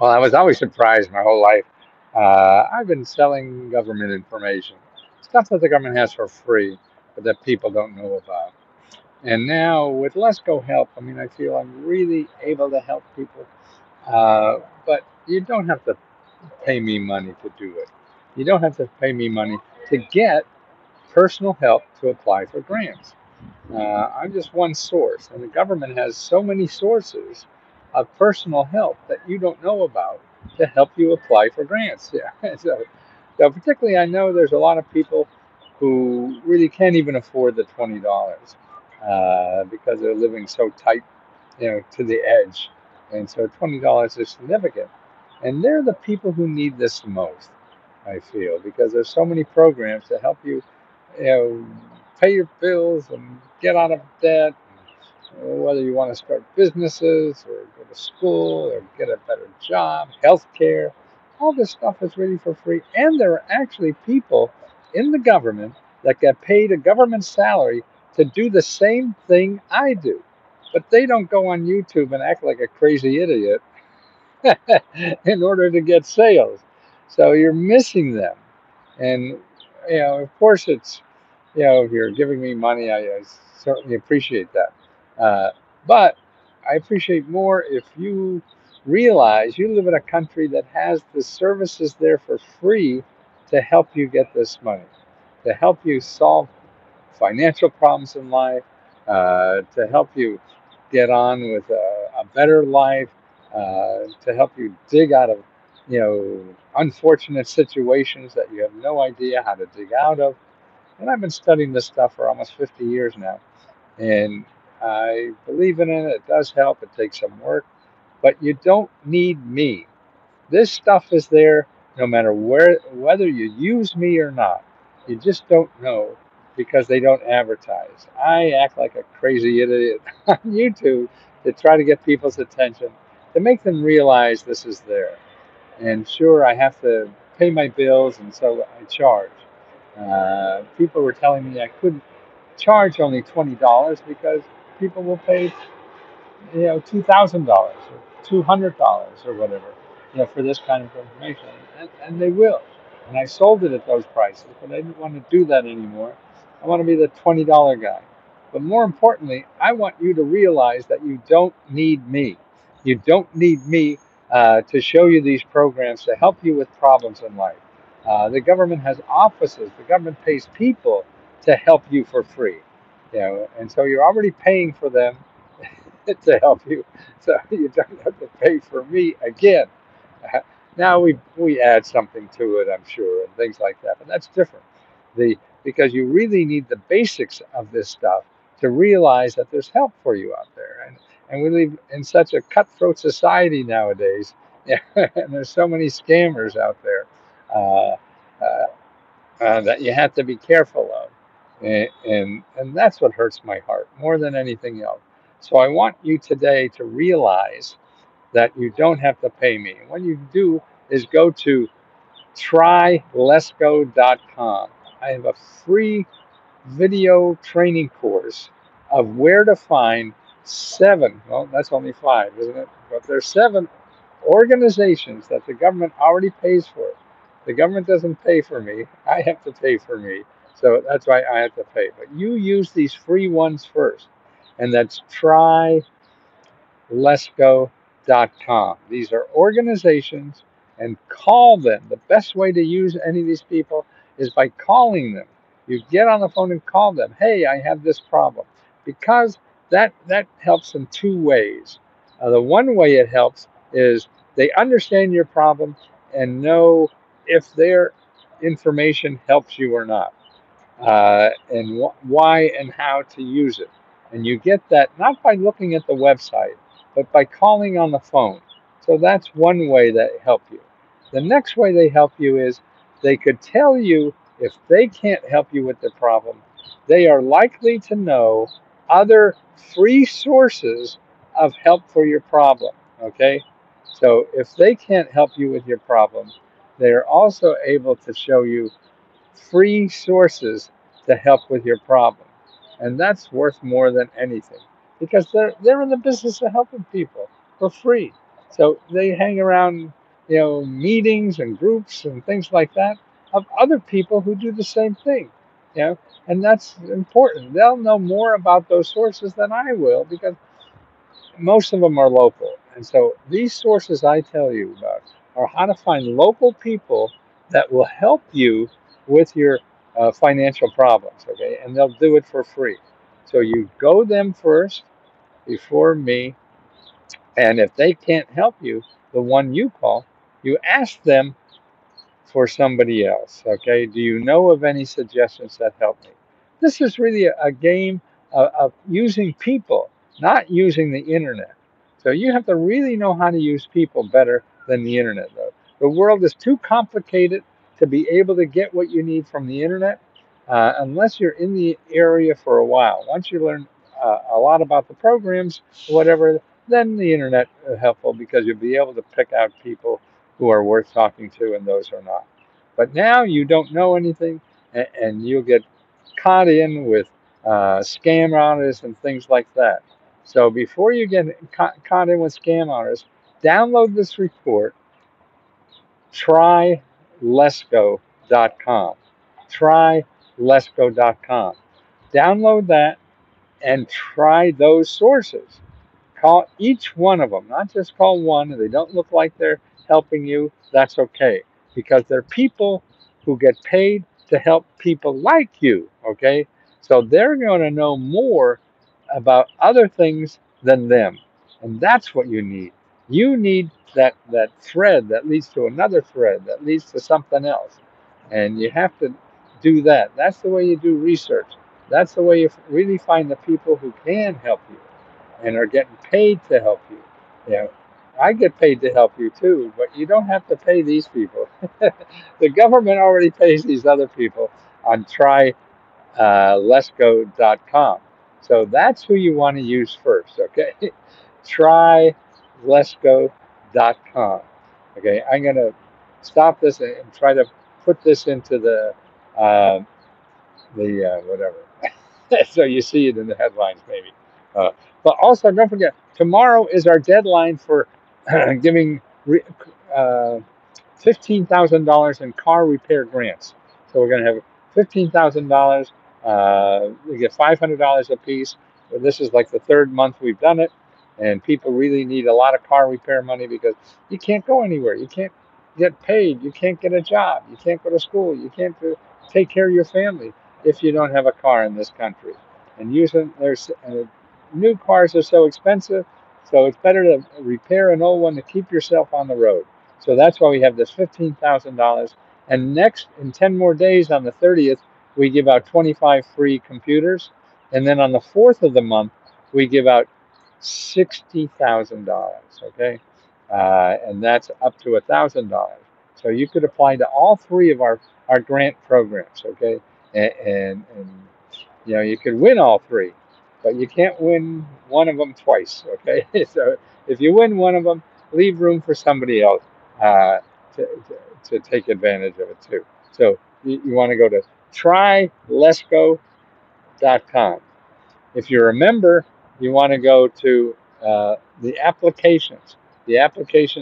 Well, I was always surprised my whole life. I've been selling government information, stuff that the government has for free, but that people don't know about. And now with Let's Go Help, I mean, I feel I'm really able to help people. But you don't have to pay me money to do it. You don't have to pay me money to get personal help to apply for grants. I'm just one source, and the government has so many sources of personal help that you don't know about to help you apply for grants. Yeah. So particularly, I know there's a lot of people who really can't even afford the $20 because they're living so tight, to the edge, and so $20 is significant. And they're the people who need this most, I feel, because there's so many programs to help you, you know, pay your bills and get out of debt. Whether you want to start businesses or go to school or get a better job, healthcare, all this stuff is really for free. And there are actually people in the government that get paid a government salary to do the same thing I do. But they don't go on YouTube and act like a crazy idiot in order to get sales. So you're missing them. And, of course, if you're giving me money, I certainly appreciate that. But I appreciate more if you realize you live in a country that has the services there for free to help you get this money, to help you solve financial problems in life, to help you get on with a better life, to help you dig out of, unfortunate situations that you have no idea how to dig out of. And I've been studying this stuff for almost 50 years now, and I believe in it. It does help. It takes some work, but you don't need me. This stuff is there no matter whether you use me or not. You just don't know because they don't advertise. I act like a crazy idiot on YouTube to try to get people's attention, to make them realize this is there. And sure, I have to pay my bills, and so I charge. People were telling me I couldn't charge only $20 because people will pay, $2,000 or $200 or whatever, for this kind of information, and they will. And I sold it at those prices, but I didn't want to do that anymore. I want to be the $20 guy. But more importantly, I want you to realize that you don't need me. You don't need me to show you these programs to help you with problems in life. The government has offices. The government pays people to help you for free. And so you're already paying for them to help you, so you don't have to pay for me again. Now we add something to it, I'm sure, and things like that, but that's different. The Because you really need the basics of this stuff to realize that there's help for you out there, and we live in such a cutthroat society nowadays, and there's so many scammers out there. Uh, uh, that you have to be careful of. And that's what hurts my heart more than anything else. So I want you today to realize that you don't have to pay me. What you do is go to trylesgo.com. I have a free video training course of where to find seven, well, that's only five, isn't it? But there's seven organizations that the government already pays for. The government doesn't pay for me. I have to pay for me. So that's why I have to pay. But you use these free ones first. And that's trylesgo.com. These are organizations, and call them. The best way to use any of these people is by calling them. You get on the phone and call them. Hey, I have this problem. Because that helps in two ways. The one way it helps is they understand your problem and know if their information helps you or not, and why and how to use it. And you get that not by looking at the website, but by calling on the phone. So that's one way they help you. The next way they help you is they could tell you if they can't help you with the problem, they are likely to know other free sources of help for your problem. Okay? So if they can't help you with your problem, they are also able to show you free sources to help with your problem. And that's worth more than anything because they're in the business of helping people for free. So they hang around, meetings and groups and things like that of other people who do the same thing, you know, and that's important. They'll know more about those sources than I will because most of them are local. And so these sources I tell you about are how to find local people that will help you with your financial problems, okay? And they'll do it for free. So you go them first before me, and if they can't help you, the one you call, you ask them for somebody else. Okay. Do you know of any suggestions that help me? This is really a game of using people, not using the internet. So you have to really know how to use people better than the internet, though. The world is too complicated to be able to get what you need from the internet unless you're in the area for a while. Once you learn a lot about the programs, whatever, then the internet is helpful because you'll be able to pick out people who are worth talking to and those who are not. But now you don't know anything, and you'll get caught in with scam artists and things like that. So before you get caught in with scam artists, download this report, trylesco.com. Trylesco.com. Download that and try those sources. Call each one of them, not just call one. If they don't look like they're helping you, that's okay, because they're people who get paid to help people like you, okay? So they're going to know more about other things than them. And that's what you need. You need that thread that leads to another thread that leads to something else. And you have to do that. That's the way you do research. That's the way you really find the people who can help you and are getting paid to help you. You know, I get paid to help you too, but you don't have to pay these people. The government already pays these other people on trylesco.com. So that's who you want to use first, okay? Trylesco.com. Okay, I'm going to stop this and try to put this into uh, the whatever. So you see it in the headlines, maybe. Uh, but also, don't forget, tomorrow is our deadline for giving uh, $15,000 in car repair grants. So we're going to have $15,000. We get $500 a piece. This is like the third month we've done it, and people really need a lot of car repair money because you can't go anywhere. You can't get paid. You can't get a job. You can't go to school. You can't take care of your family if you don't have a car in this country. And using there's new cars are so expensive, so it's better to repair an old one to keep yourself on the road. So that's why we have this $15,000. And next, in 10 more days, on the 30th, we give out 25 free computers. And then on the 4th of the month, we give out $60,000. Okay. And that's up to $1,000. So you could apply to all three of our grant programs. Okay. And you could win all three, but you can't win one of them twice. Okay. So if you win one of them, leave room for somebody else uh, to take advantage of it too. So you want to go to trylesco.com. If you're a member, you want to go to the applications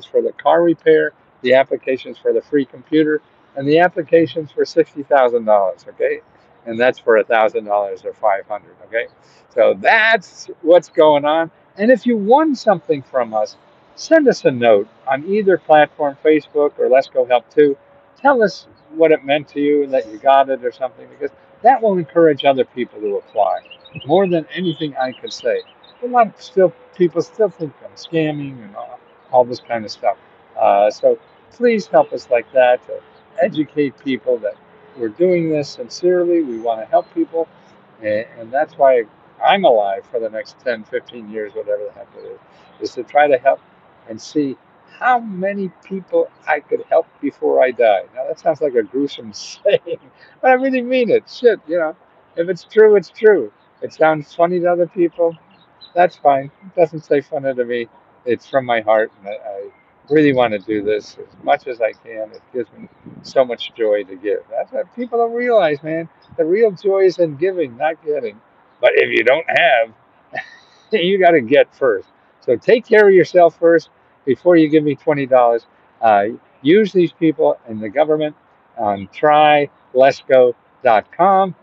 for the car repair, the applications for the free computer, and the applications for $60,000. Okay, and that's for $1,000 or 500. Okay, so that's what's going on. And if you won something from us, send us a note on either platform, Facebook or Let's Go Help Too. Tell us what it meant to you and that you got it or something, because that will encourage other people to apply more than anything I could say. A lot of people still think I'm scamming and all this kind of stuff. So please help us like that to educate people that we're doing this sincerely. We want to help people, and that's why I'm alive for the next 10, 15 years, whatever the heck it is to try to help and see how many people I could help before I die. Now that sounds like a gruesome saying, but I really mean it. Shit, if it's true, it's true. It sounds funny to other people. That's fine. It doesn't say funny to me. It's from my heart, and I really want to do this as much as I can. It gives me so much joy to give. That's what people don't realize, man. The real joy is in giving, not getting. But if you don't have, you got to get first. So take care of yourself first, before you give me $20, uh, use these people in the government on trylesgo.com.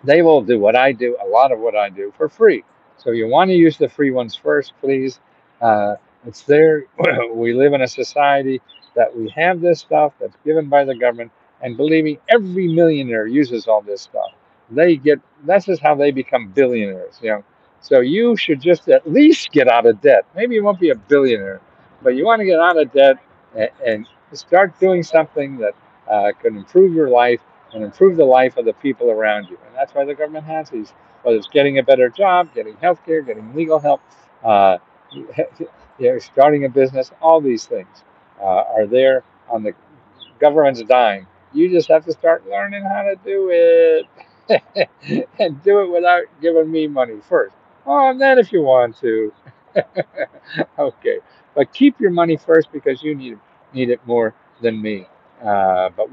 They will do what I do, a lot of what I do for free. So you want to use the free ones first, please. Uh, it's there. We live in a society that we have this stuff that's given by the government, and believe me, every millionaire uses all this stuff. They get That's just how they become billionaires. So you should just at least get out of debt. Maybe you won't be a billionaire, but you want to get out of debt and start doing something that can improve your life and improve the life of the people around you. And that's why the government has these, whether it's getting a better job, getting health care, getting legal help, uh, starting a business, all these things are there on the government's dime. You just have to start learning how to do it and do it without giving me money first. Oh, and then if you want to, okay. But keep your money first because you need it more than me. But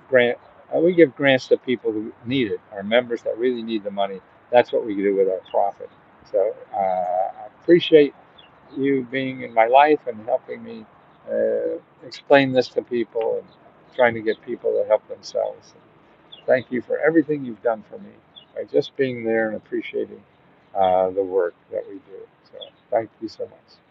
grant we give grants to people who need it, our members that really need the money. That's what we do with our profit. So I appreciate you being in my life and helping me explain this to people and trying to get people to help themselves. Thank you for everything you've done for me by just being there and appreciating the work that we do. So thank you so much.